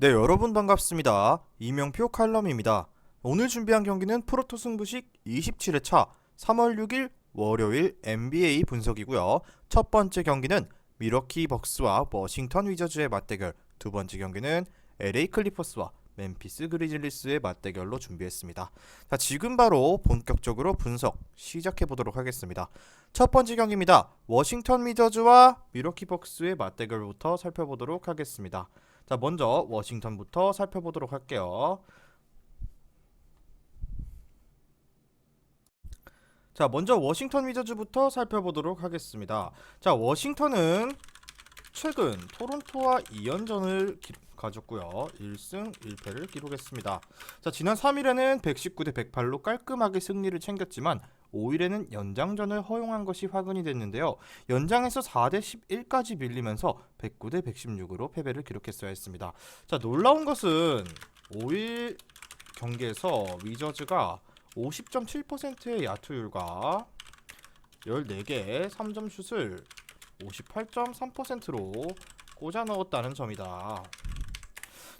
네, 여러분 반갑습니다. 이명표 칼럼입니다. 오늘 준비한 경기는 프로토 승부식 27회차 3월 6일 월요일 NBA 분석이고요. 첫 번째 경기는 미러키 벅스와 워싱턴 위저즈의 맞대결, 두 번째 경기는 LA 클리퍼스와 멤피스 그리즐리스의 맞대결로 준비했습니다. 자, 지금 바로 본격적으로 분석 시작해 보도록 하겠습니다. 첫 번째 경기입니다. 워싱턴 위저즈와 미러키 벅스의 맞대결부터 살펴보도록 하겠습니다. 자, 먼저 워싱턴부터 살펴보도록 할게요. 자, 먼저 워싱턴 위저즈부터 살펴보도록 하겠습니다. 자, 워싱턴은 최근 토론토와 2연전을 가졌고요. 1승 1패를 기록했습니다. 자, 지난 3일에는 119대 108로 깔끔하게 승리를 챙겼지만 5일에는 연장전을 허용한 것이 화근이 됐는데요. 연장에서 4대 11까지 밀리면서 109대 116으로 패배를 기록했어야 했습니다. 자, 놀라운 것은 5일 경기에서 위저즈가 50.7%의 야투율과 14개의 3점 슛을 58.3%로 꽂아 넣었다는 점이다.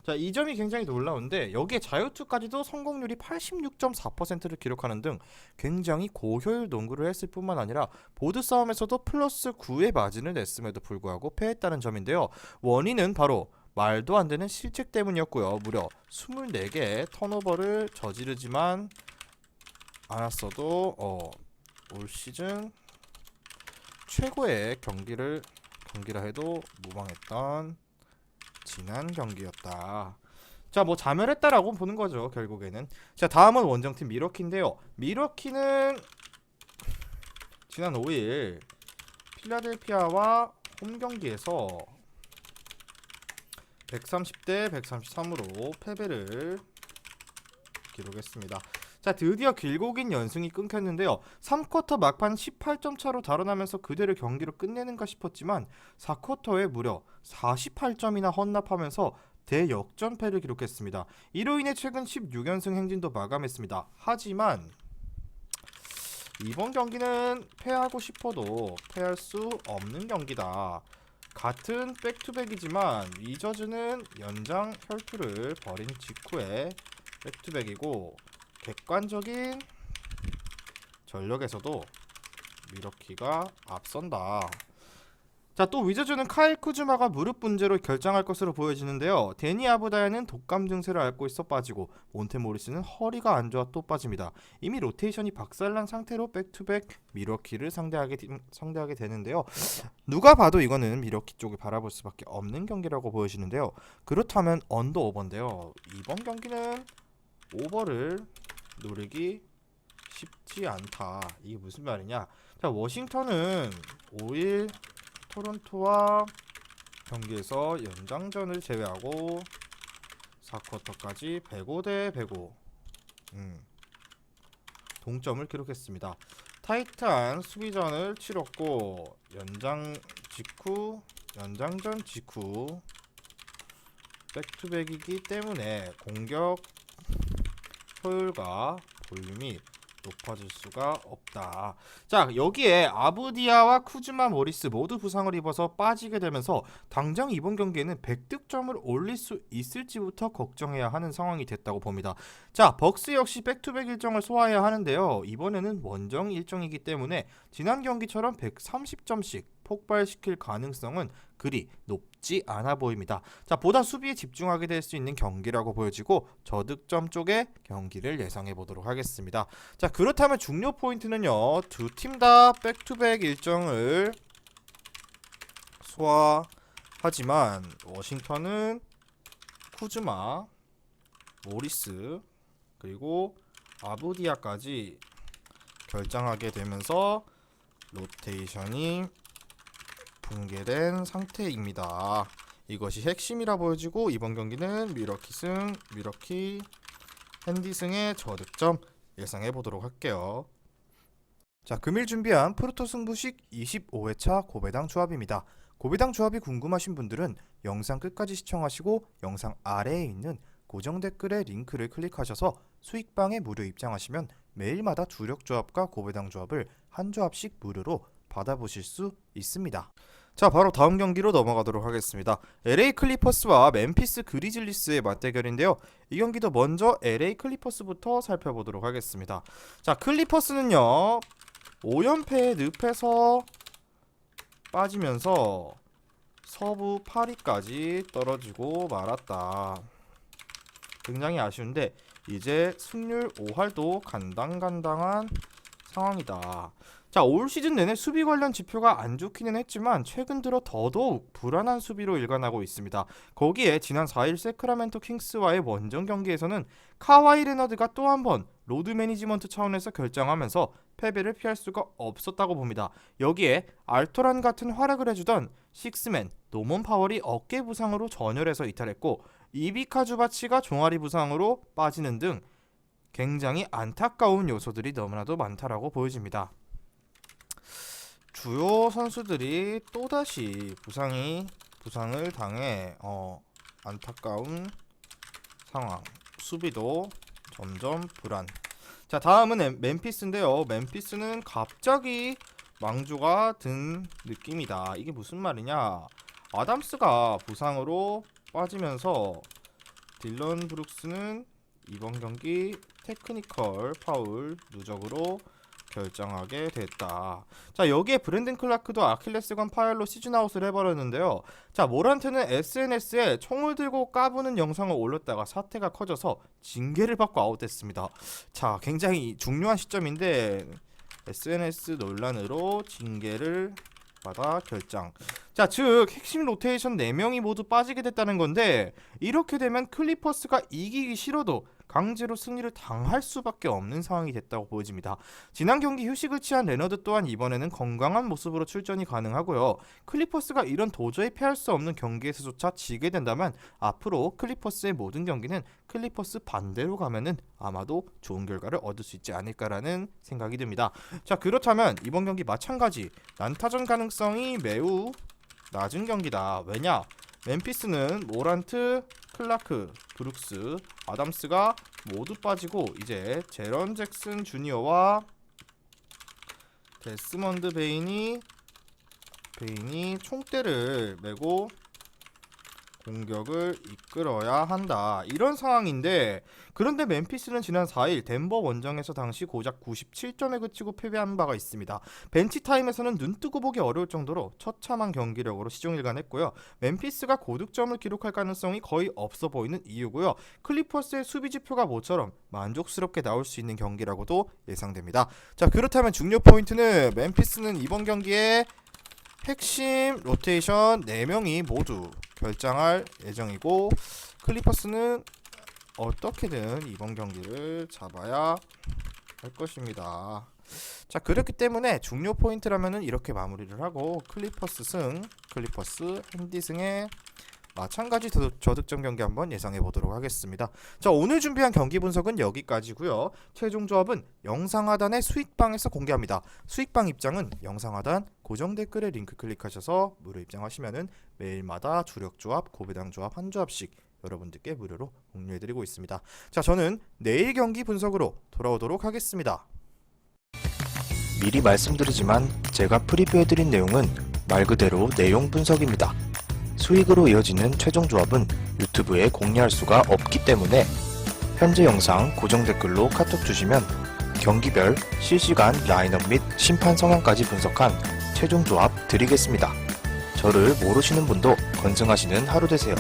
자, 이 점이 굉장히 놀라운데 여기에 자유투까지도 성공률이 86.4%를 기록하는 등 굉장히 고효율 농구를 했을 뿐만 아니라 보드 싸움에서도 플러스 9의 마진을 냈음에도 불구하고 패했다는 점인데요. 원인은 바로 말도 안 되는 실책 때문이었고요. 무려 24개의 턴오버를 저지르지만 않았어도 올 시즌 최고의 경기라 해도 무방했던 지난 경기였다. 자, 뭐 자멸했다라고 보는 거죠, 결국에는. 자, 다음은 원정팀 미러키인데요. 미러키는 지난 5일 필라델피아와 홈 경기에서 130대 133으로 패배를 기록했습니다. 자, 드디어 길고 긴 연승이 끊겼는데요. 3쿼터 막판 18점 차로 달아나면서 그대로 경기를 끝내는가 싶었지만 4쿼터에 무려 48점이나 헌납하면서 대역전패를 기록했습니다. 이로 인해 최근 16연승 행진도 마감했습니다. 하지만 이번 경기는 패하고 싶어도 패할 수 없는 경기다. 같은 백투백이지만 위저즈는 연장 혈투를 벌인 직후에 백투백이고 객관적인 전력에서도 미러키가 앞선다. 자, 또 위저즈는 카일 쿠즈마가 무릎 문제로 결장할 것으로 보여지는데요. 데니 아브다야는 독감 증세를 앓고 있어 빠지고 몬테 모리스는 허리가 안 좋아 또 빠집니다. 이미 로테이션이 박살난 상태로 백투백 미러키를 상대하게 되는데요. 누가 봐도 이거는 미러키 쪽을 바라볼 수밖에 없는 경기라고 보여지는데요. 그렇다면 언더 오버인데요. 이번 경기는 오버를 노리기 쉽지 않다. 이게 무슨 말이냐? 자, 워싱턴은 5일 토론토와 경기에서 연장전을 제외하고 4쿼터까지 105대 105 동점을 기록했습니다. 타이트한 수비전을 치렀고 연장전 직후 백투백이기 때문에 공격 효율과 볼륨이 높아질 수가 없다. 자, 여기에 아부디아와 쿠즈마 모리스 모두 부상을 입어서 빠지게 되면서 당장 이번 경기에는 100득점을 올릴 수 있을지부터 걱정해야 하는 상황이 됐다고 봅니다. 자, 벅스 역시 백투백 일정을 소화해야 하는데요. 이번에는 원정 일정이기 때문에 지난 경기처럼 130점씩 폭발시킬 가능성은 그리 높지 않아 보입니다. 자, 보다 수비에 집중하게 될 수 있는 경기라고 보여지고 저득점 쪽의 경기를 예상해 보도록 하겠습니다. 자, 그렇다면 중요 포인트는요. 두 팀 다 백투백 일정을 소화하지만 워싱턴은 쿠즈마, 모리스 그리고 아부디아까지 결장하게 되면서 로테이션이 붕괴된 상태입니다. 이것이 핵심이라 보여지고 이번 경기는 미러키 핸디승의 저득점 예상해 보도록 할게요. 자, 금일 준비한 프로토 승부식 25회차 고배당 조합입니다. 고배당 조합이 궁금하신 분들은 영상 끝까지 시청하시고 영상 아래에 있는 고정 댓글의 링크를 클릭하셔서 수익방에 무료 입장하시면 매일마다 주력 조합과 고배당 조합을 한 조합씩 무료로 받아보실 수 있습니다. 자, 바로 다음 경기로 넘어가도록 하겠습니다. LA 클리퍼스와 멤피스 그리즐리스의 맞대결인데요. 이 경기도 먼저 LA 클리퍼스부터 살펴보도록 하겠습니다. 자, 클리퍼스는요 5연패의 늪에서 빠지면서 서부 8위까지 떨어지고 말았다. 굉장히 아쉬운데 이제 승률 5할도 간당간당한 상황이다. 자, 올 시즌 내내 수비 관련 지표가 안 좋기는 했지만 최근 들어 더더욱 불안한 수비로 일관하고 있습니다. 거기에 지난 4일 세크라멘토 킹스와의 원정 경기에서는 카와이 레너드가 또 한 번 로드 매니지먼트 차원에서 결정하면서 패배를 피할 수가 없었다고 봅니다. 여기에 알토란 같은 활약을 해주던 식스맨 노먼 파월이 어깨 부상으로 전열에서 이탈했고 이비카 주바치가 종아리 부상으로 빠지는 등 굉장히 안타까운 요소들이 너무나도 많다라고 보여집니다. 주요 선수들이 또다시 부상을 당해 안타까운 상황. 수비도 점점 불안. 자, 다음은 멤피스인데요. 멤피스는 갑자기 망조가 든 느낌이다. 이게 무슨 말이냐? 아담스가 부상으로 빠지면서 딜런 브룩스는 이번 경기 테크니컬 파울 누적으로 결정하게 됐다. 자, 여기에 브랜든 클라크도 아킬레스건 파열로 시즌아웃을 해버렸는데요. 자, 모란트는 SNS에 총을 들고 까부는 영상을 올렸다가 사태가 커져서 징계를 받고 아웃됐습니다. 자, 굉장히 중요한 시점인데 SNS 논란으로 징계를 받아 결정. 자, 즉 핵심 로테이션 4명이 모두 빠지게 됐다는 건데 이렇게 되면 클리퍼스가 이기기 싫어도 강제로 승리를 당할 수밖에 없는 상황이 됐다고 보여집니다. 지난 경기 휴식을 취한 레너드 또한 이번에는 건강한 모습으로 출전이 가능하고요. 클리퍼스가 이런 도저히 피할 수 없는 경기에서조차 지게 된다면 앞으로 클리퍼스의 모든 경기는 클리퍼스 반대로 가면은 아마도 좋은 결과를 얻을 수 있지 않을까라는 생각이 듭니다. 자, 그렇다면 이번 경기 마찬가지 난타전 가능성이 매우 낮은 경기다. 왜냐? 멤피스는 모란트, 클라크, 브룩스, 아담스가 모두 빠지고 이제 제런 잭슨 주니어와 데스먼드 베인이 총대를 메고 공격을 이끌어야 한다. 이런 상황인데 그런데 멤피스는 지난 4일 덴버 원정에서 당시 고작 97점에 그치고 패배한 바가 있습니다. 벤치 타임에서는 눈뜨고 보기 어려울 정도로 처참한 경기력으로 시종일관했고요. 멤피스가 고득점을 기록할 가능성이 거의 없어 보이는 이유고요. 클리퍼스의 수비 지표가 모처럼 만족스럽게 나올 수 있는 경기라고도 예상됩니다. 자, 그렇다면 중요 포인트는 멤피스는 이번 경기에 핵심 로테이션 4명이 모두 결장할 예정이고 클리퍼스는 어떻게든 이번 경기를 잡아야 할 것입니다. 자, 그렇기 때문에 중요 포인트라면은 이렇게 마무리를 하고 클리퍼스 승, 클리퍼스 핸디 승에 마찬가지 저득점 경기 한번 예상해 보도록 하겠습니다. 자, 오늘 준비한 경기 분석은 여기까지고요. 최종 조합은 영상 하단의 수익방에서 공개합니다. 수익방 입장은 영상 하단 고정 댓글에 링크 클릭하셔서 무료 입장하시면은 매일마다 주력 조합, 고배당 조합 한 조합씩 여러분들께 무료로 공유해드리고 있습니다. 자, 저는 내일 경기 분석으로 돌아오도록 하겠습니다. 미리 말씀드리지만 제가 프리뷰해드린 내용은 말 그대로 내용 분석입니다. 수익으로 이어지는 최종 조합은 유튜브에 공개할 수가 없기 때문에 현재 영상 고정 댓글로 카톡 주시면 경기별 실시간 라인업 및 심판 성향까지 분석한 최종 조합 드리겠습니다. 저를 모르시는 분도 건승하시는 하루 되세요.